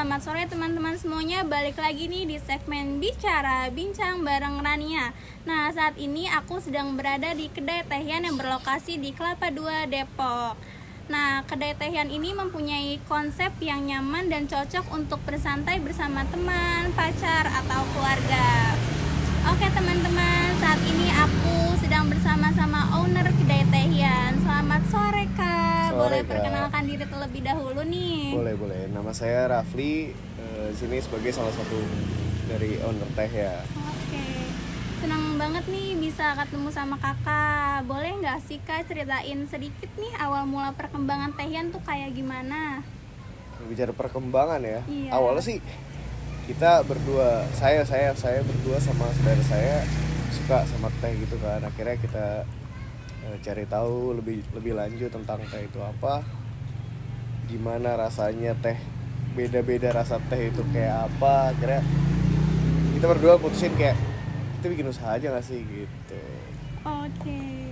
selamat sore teman-teman semuanya. Balik lagi nih di segmen Bicara Bincang bareng Rania. Nah, saat ini aku sedang berada di kedai tehian yang berlokasi di Kelapa II, Depok. Nah, kedai tehian ini mempunyai konsep yang nyaman dan cocok untuk bersantai bersama teman, pacar, atau keluarga. Oke teman-teman, saat ini aku sedang bersama-sama owner kedai tehian. Selamat sore Kak. Sore, Boleh perkenalkan diri terlebih dahulu nih? Boleh. Nama saya Rafli, sini sebagai salah satu dari owner teh ya. Oke, senang banget nih bisa ketemu sama kakak. Boleh nggak sih Kak ceritain sedikit nih awal mula perkembangan tehian tuh kayak gimana? Bicara perkembangan ya. Iya. Awalnya sih kita berdua, saya berdua sama saudara saya suka sama teh gitu kan. Akhirnya kita cari tahu lebih lanjut tentang teh itu apa, gimana rasanya teh, beda-beda rasa teh itu kayak apa. Akhirnya kita berdua putusin kayak kita bikin usaha aja nggak sih gitu. Oke.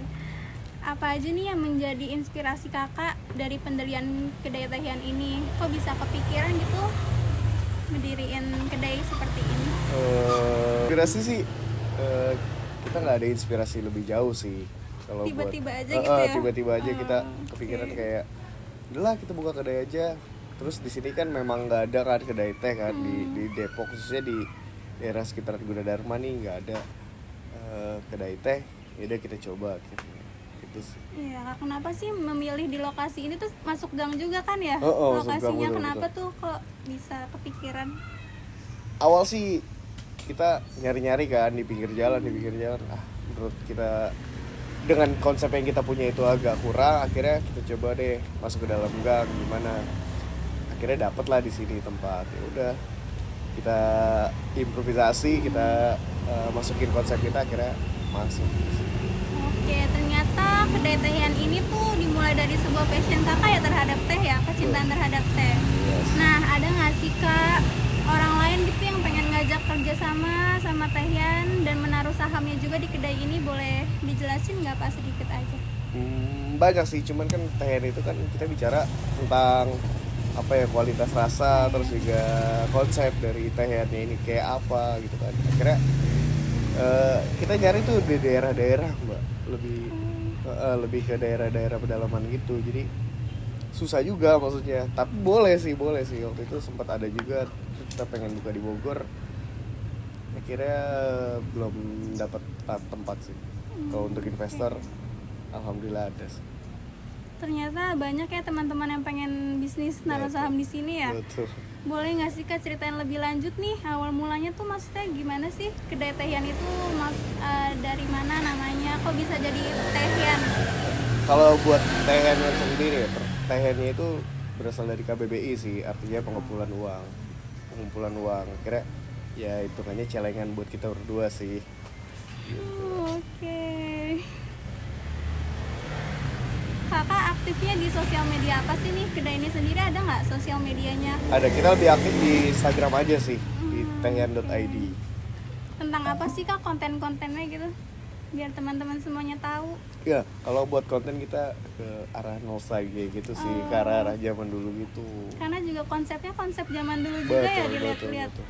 Apa aja nih yang menjadi inspirasi kakak dari pendirian kedai tehian ini? Kok bisa kepikiran gitu mendiriin kedai seperti ini? Inspirasi sih kita nggak ada inspirasi lebih jauh sih. Kalau Tiba-tiba buat, aja gitu ya? tiba-tiba aja kita kepikiran Oke. kayak udahlah kita buka kedai aja. Terus di sini kan memang nggak ada kan kedai teh kan di Depok, khususnya di daerah sekitar Gunadarma nih nggak ada kedai teh. Yaudah kita coba gitu sih. Iya, Kak, kenapa sih memilih di lokasi ini tuh masuk gang juga kan ya? Masuk gang, Lokasinya betul, kenapa betul. tuh kok bisa kepikiran? Awal sih kita nyari-nyari kan di pinggir jalan. Menurut kita dengan konsep yang kita punya itu agak kurang, akhirnya kita coba deh masuk ke dalam gang gimana. Akhirnya dapet lah di sini tempat. Ya udah kita improvisasi, kita masukin konsep kita, akhirnya masuk. Oke, ternyata kedai tehian ini tuh dimulai dari sebuah passion kakak ya terhadap teh ya, kecintaan terhadap teh. Yes. Nah, ada nggak sih Kak orang lain gitu yang pengen ngajak kerjasama sama tehian dan menaruh sahamnya juga di kedai ini? Boleh dijelasin nggak Pak sedikit aja? Banyak sih, cuman kan tehian itu kan kita bicara tentang apa ya, kualitas rasa, terus juga konsep dari tehiannya ini kayak apa gitu kan. Akhirnya kita nyari tuh di daerah-daerah mbak, lebih ke daerah-daerah pedalaman gitu. Jadi susah juga maksudnya, tapi boleh sih waktu itu sempat ada juga kita pengen buka di Bogor, akhirnya belum dapat tempat sih. Kalau untuk investor alhamdulillah ada sih. Ternyata banyak ya teman-teman yang pengen bisnis naruh saham di sini ya. Betul. Boleh nggak sih Kak ceritain lebih lanjut nih awal mulanya tuh maksudnya gimana sih kedai tehian itu dari mana namanya, kok bisa jadi tehian? Kalau buat tehiannya sendiri ya, tehiannya itu berasal dari KBBI sih, artinya pengumpulan uang. Kira ya hitungannya celengan buat kita berdua sih. Oke. Kakak aktifnya di sosial media apa sih nih? Kedai ini sendiri ada nggak sosial medianya? Ada, kita lebih aktif di Instagram aja sih, di tehian.id. Tentang apa sih Kak konten-kontennya gitu? Biar teman-teman semuanya tahu. Ya, kalau buat konten kita ke arah nostalgia gitu sih, ke arah zaman dulu gitu. Karena juga konsepnya konsep zaman dulu juga ya dilihat-lihat. Betul.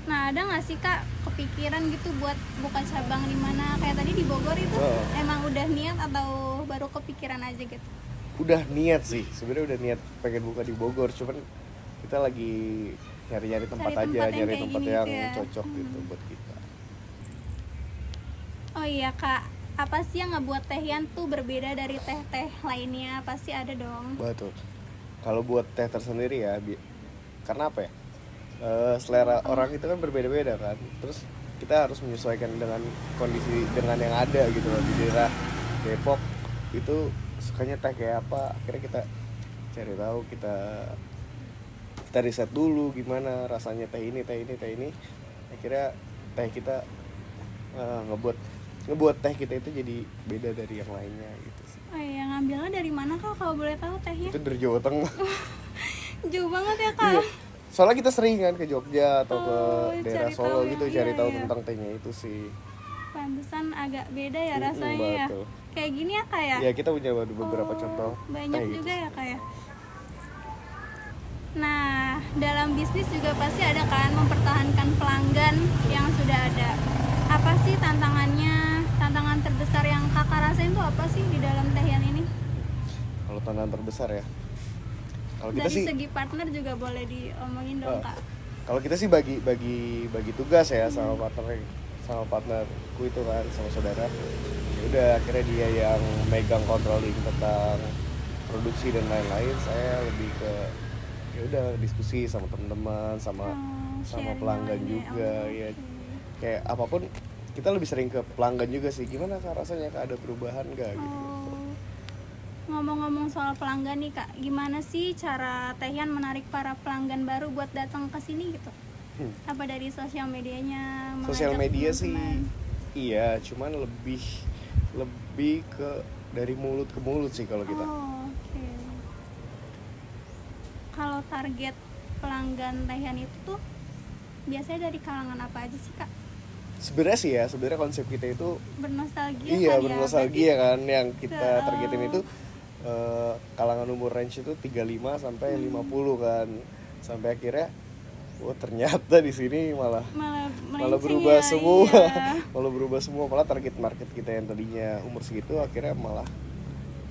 Nah, ada nggak sih Kak kepikiran gitu buat buka cabang di mana? Kayak tadi di Bogor itu emang udah niat atau baru kepikiran aja gitu? Udah niat sih, sebenarnya udah niat pengen buka di Bogor, cuman kita lagi nyari tempat yang tempat gini yang gitu ya. cocok gitu buat kita. Oh iya Kak, apa sih yang ngebuat tehian tuh berbeda dari teh-teh lainnya? Pasti ada dong. Betul. Kalau buat teh tersendiri ya, karena apa ya? Selera orang itu kan berbeda-beda kan. Terus kita harus menyesuaikan dengan kondisi, dengan yang ada gitu loh. Di daerah Depok itu sukanya teh kayak apa. Akhirnya kita cari tahu, kita riset dulu gimana rasanya teh ini. Akhirnya teh kita ngebuat teh kita itu jadi beda dari yang lainnya gitu sih. Oh iya, ngambilnya dari mana Kak kalau boleh tahu tehnya? Itu dari Jawa Tengah. Jauh banget ya Kak. Iya. Soalnya kita sering kan ke Jogja atau ke daerah cari Solo tahu gitu, yang- cari iya, tahu iya. tentang tehnya itu sih. Pantesan agak beda ya rasanya ya. Betul. Kayak gini ya Kak ya? Ya kita punya beberapa contoh Banyak teh juga gitu. ya Kak ya? Nah, dalam bisnis juga pasti ada kan mempertahankan pelanggan yang sudah ada. Apa sih tantangannya? Tantangan terbesar yang kakak rasain tuh apa sih di dalam tehian ini? Kalau tantangan terbesar ya, kalau kita Dari sih segi partner juga boleh diomongin dong, Kak. kalau kita sih bagi tugas ya sama partnerku itu kan, sama saudara. Ya udah, akhirnya dia yang megang controlling tentang produksi dan lain-lain, saya lebih ke ya udah diskusi sama teman-teman, sama Sharing pelanggan lainnya. juga. Ya kayak apapun kita lebih sering ke pelanggan juga sih, gimana Kak rasanya Kak, ada perubahan nggak gitu. Ngomong-ngomong soal pelanggan nih, Kak, gimana sih cara Tehian menarik para pelanggan baru buat datang ke sini gitu? Apa dari sosial medianya? Sosial mengajak media sih teman-teman? iya, cuman lebih ke dari mulut ke mulut sih kalau kita. Oke. Kalau target pelanggan Tehian itu tuh biasanya dari kalangan apa aja sih, Kak? Sebenarnya konsep kita itu Bernostalgia iya kan ya? bernostalgia kan, yang kita Berarti- targetin itu kalangan umur range itu 35 sampai 50 kan. Sampai akhirnya ternyata di sini malah malah berubah ya, semua. iya. Malah berubah semua, malah target market kita yang tadinya umur segitu akhirnya malah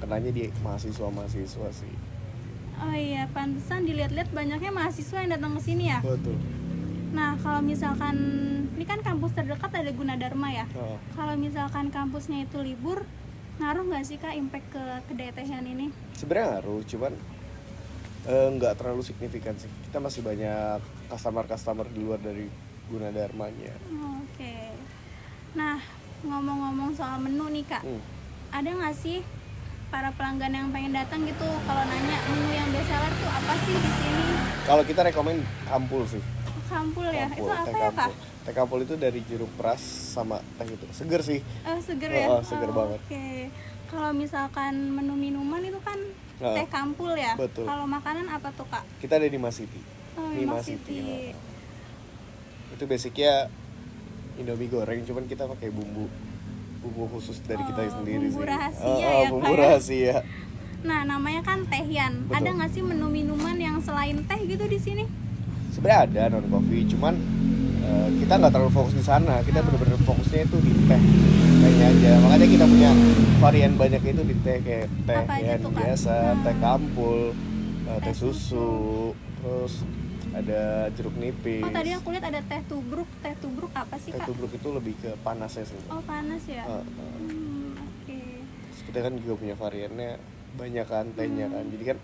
kenanya di mahasiswa sih. Oh iya, pantesan dilihat-lihat banyaknya mahasiswa yang datang ke sini ya. Betul. Nah, kalau misalkan ini kan kampus terdekat ada Gunadarma ya. Oh. Kalau misalkan kampusnya itu libur, ngaruh nggak sih, Kak, impact ke kedai Tehian ini? Sebenarnya ngaruh, cuman nggak terlalu signifikan sih. Kita masih banyak customer di luar dari Gunadarmanya. Oke. Nah, ngomong-ngomong soal menu nih, Kak, ada nggak sih para pelanggan yang pengen datang gitu kalau nanya menu yang best seller tuh apa sih di sini? Kalau kita rekomen kampul sih. Kampul ya, Kampul, itu apa teh ya, Kak? kampul. Teh kampul itu dari jeruk peras sama teh itu. Seger sih. Seger ya? Seger banget. Oke. Kalau misalkan menu minuman itu kan teh kampul ya? Betul. Kalau makanan apa tuh, Kak? Kita ada di Mas City. Mas City. Itu basicnya Indomie goreng, cuman kita pakai bumbu khusus dari kita sendiri bumbu sih. rahasia ya, Bumbu Kak, ya? rahasia. Nah, namanya kan Tehian. Betul. Ada nggak sih menu minuman yang selain teh gitu di sini? Sebenarnya ada non coffee, cuman kita nggak terlalu fokus di sana. Kita benar-benar fokusnya itu di tehnya aja. Makanya kita punya varian banyak itu di teh, kayak teh Apa aja yang tuh, Kak? biasa, teh kampul, teh susu, terus ada jeruk nipis. Oh, tadi aku lihat ada teh tubruk. Teh tubruk apa sih, Teh Kak? tubruk itu lebih ke panasnya sih. Oh, panas ya? Oke. Terus kita kan juga punya variannya banyak kan tehnya kan. Jadi kan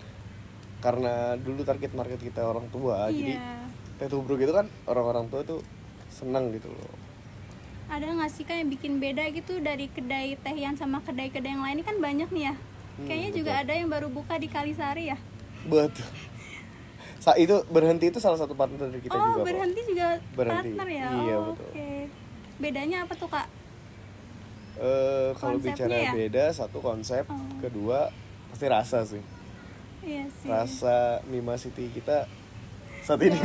karena dulu target market kita orang tua, jadi Iya. teh tubruk itu kan orang-orang tua tuh senang gitu loh. Ada nggak sih, Kak, yang bikin beda gitu dari kedai Tehian sama kedai-kedai yang lain? Ini kan banyak nih ya. Kayaknya juga betul. ada yang baru buka di Kalisari ya. Betul. Itu berhenti itu salah satu partner dari kita juga. Berhenti juga Berhenti. partner ya. Iya, Oh, betul. Oke. Bedanya apa tuh, Kak? Kalau Konsepnya bicara ya? beda, satu konsep, kedua pasti rasa sih. Iya sih. Rasa Mima City kita saat ini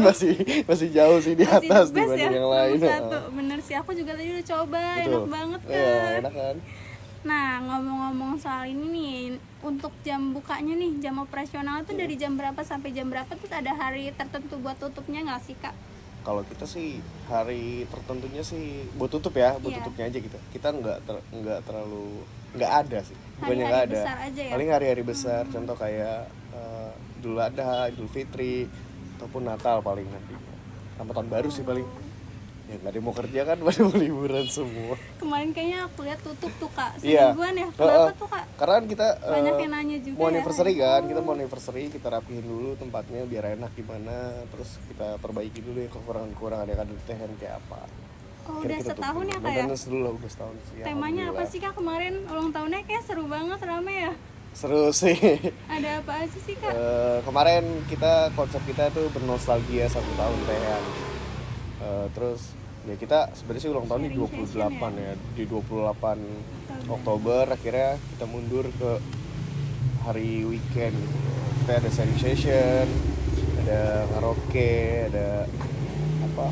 masih jauh sih di Masih atas the best dibanding ya, yang lain. nomor satu. Bener sih, aku juga tadi udah coba. Betul. Enak banget kan. Iya, enak kan. Nah, ngomong-ngomong soal ini nih, untuk jam bukanya nih, jam operasional itu dari jam berapa sampai jam berapa? Terus ada hari tertentu buat tutupnya nggak sih, Kak? Kalau kita sih hari tertentunya sih buat tutup ya, buat Iya. tutupnya aja kita. Kita nggak terlalu nggak ada sih, bukannya Hari-hari nggak ada. besar aja ya? Paling hari-hari besar, contoh kayak Idul Adha, Idul Fitri, ataupun Natal paling nanti. Sama tahun baru sih paling. Ya nggak ada yang mau kerja kan, pada mau liburan semua. Kemarin kayaknya aku lihat tutup tuh, Kak. Iya. Semingguan ya. Kenapa tuh, Kak? Karena kan kita Banyak yang nanya juga mau ya. anniversary kan, kita mau anniversary, kita rapihin dulu tempatnya biar enak gimana, terus kita perbaiki dulu ya kekurangan-kekurangan yang ada di teh kayak apa. Oh, Akhirnya udah kita setahun tutup. ya, Kak ya? Maintenance dulu lah, udah setahun sih. Temanya apa alhamdulillah. sih, Kak? Kemarin ulang tahunnya kayak seru banget, rame ya. Seru sih. Ada apa aja sih, Kak? Kemarin konsep kita tuh bernostalgia 1 tahun tehan. Terus ya kita sebenarnya sih ulang tahun di Sharing 28 session ya, di 28 Oktober. Akhirnya kita mundur ke hari weekend. Kita ada sharing session, ada karaoke, ada apa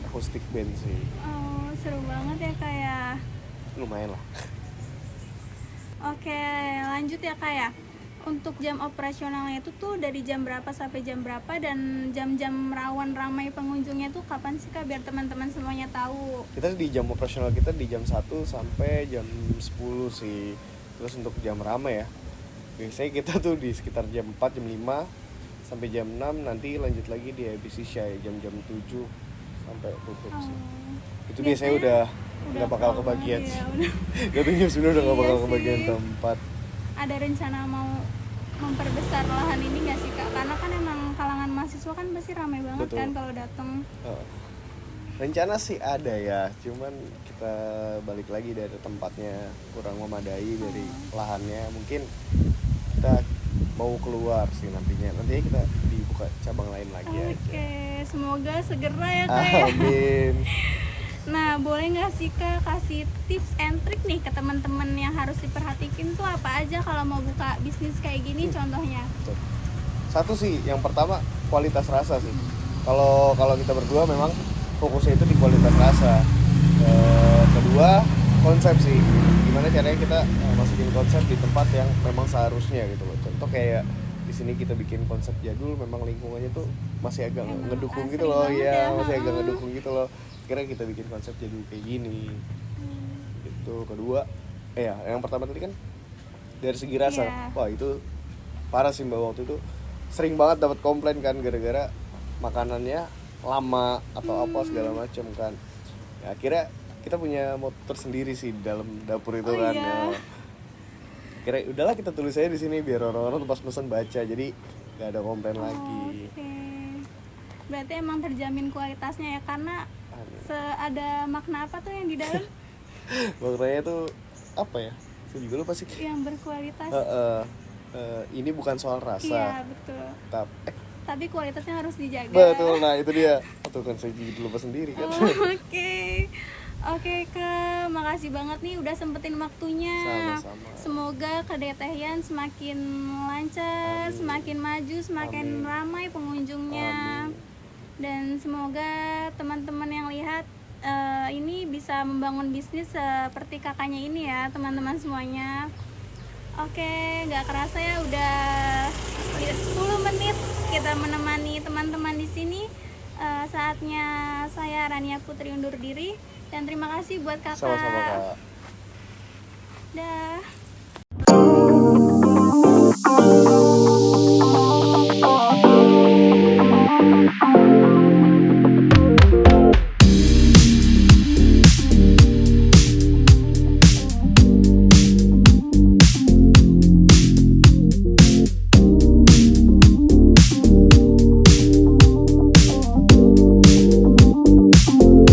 acoustic band sih, Oh, seru banget ya, Kak ya. lumayan lah. Oke, lanjut ya, Kak ya. untuk jam operasionalnya itu tuh dari jam berapa sampai jam berapa, dan jam-jam rawan ramai pengunjungnya tuh kapan sih Kak, biar teman-teman semuanya tahu. Kita di jam operasional kita di jam 1 sampai jam 10 sih. Terus untuk jam ramai ya, biasanya kita tuh di sekitar jam 4, jam 5 sampai jam 6, nanti lanjut lagi di ABC Shy jam-jam 7 sampai tutup sih. Itu biasanya udah bakal kebagian sih. Datang jam 9 udah gak bakal kebagian tempat. Ada rencana mau memperbesar lahan ini nggak sih Kak? Karena kan emang kalangan mahasiswa kan pasti ramai banget. Betul. Kan kalau datang. Rencana sih ada ya, cuman kita balik lagi dari tempatnya kurang memadai dari lahannya. Mungkin kita mau keluar sih nantinya kita dibuka cabang lain lagi. Oke, semoga segera ya Kak ya. Amin. Nah, boleh nggak sih Kak kasih tips and trick nih ke teman-teman yang harus diperhatikan tuh apa aja kalau mau buka bisnis kayak gini contohnya? Satu sih, yang pertama kualitas rasa sih. Kalau kita berdua memang fokusnya itu di kualitas rasa. Kedua, konsep sih. Gimana caranya kita masukin konsep di tempat yang memang seharusnya gitu loh. Contoh kayak di sini kita bikin konsep jadul, memang lingkungannya tuh masih agak ngedukung gitu loh. Iya, masih agak ngedukung gitu loh. Kira kita bikin konsep jadul kayak gini. Itu kedua, yang pertama tadi kan dari segi rasa. Wah, itu parah sih Mbak, waktu itu sering banget dapat komplain kan gara-gara makanannya lama atau apa segala macam kan. Ya, akhirnya kita punya motor tersendiri sih di dalam dapur itu kan. Ya. Kira udahlah kita tulis aja di sini biar orang-orang pas pesan baca, jadi nggak ada komplain lagi. Berarti emang terjamin kualitasnya ya, karena ada makna apa tuh yang di dalam? Maknanya tuh apa ya? Saya juga lupa sih. Yang berkualitas. Ini bukan soal rasa. Iya betul. Tapi kualitasnya harus dijaga. Betul, nah itu dia. Tuh kan saya jadi lupa sendiri kan. Oke Kak, makasih banget nih udah sempetin waktunya. Sama-sama. Semoga Kedai Tehian semakin lancar, semakin maju, semakin ramai pengunjungnya. Dan semoga teman-teman yang lihat ini bisa membangun bisnis seperti kakaknya ini ya teman-teman semuanya. Oke, gak kerasa ya udah 10 menit kita menemani teman-teman di sini. Saatnya saya Rania Putri undur diri, dan terima kasih buat kakak. Sama-sama Kak. Dah.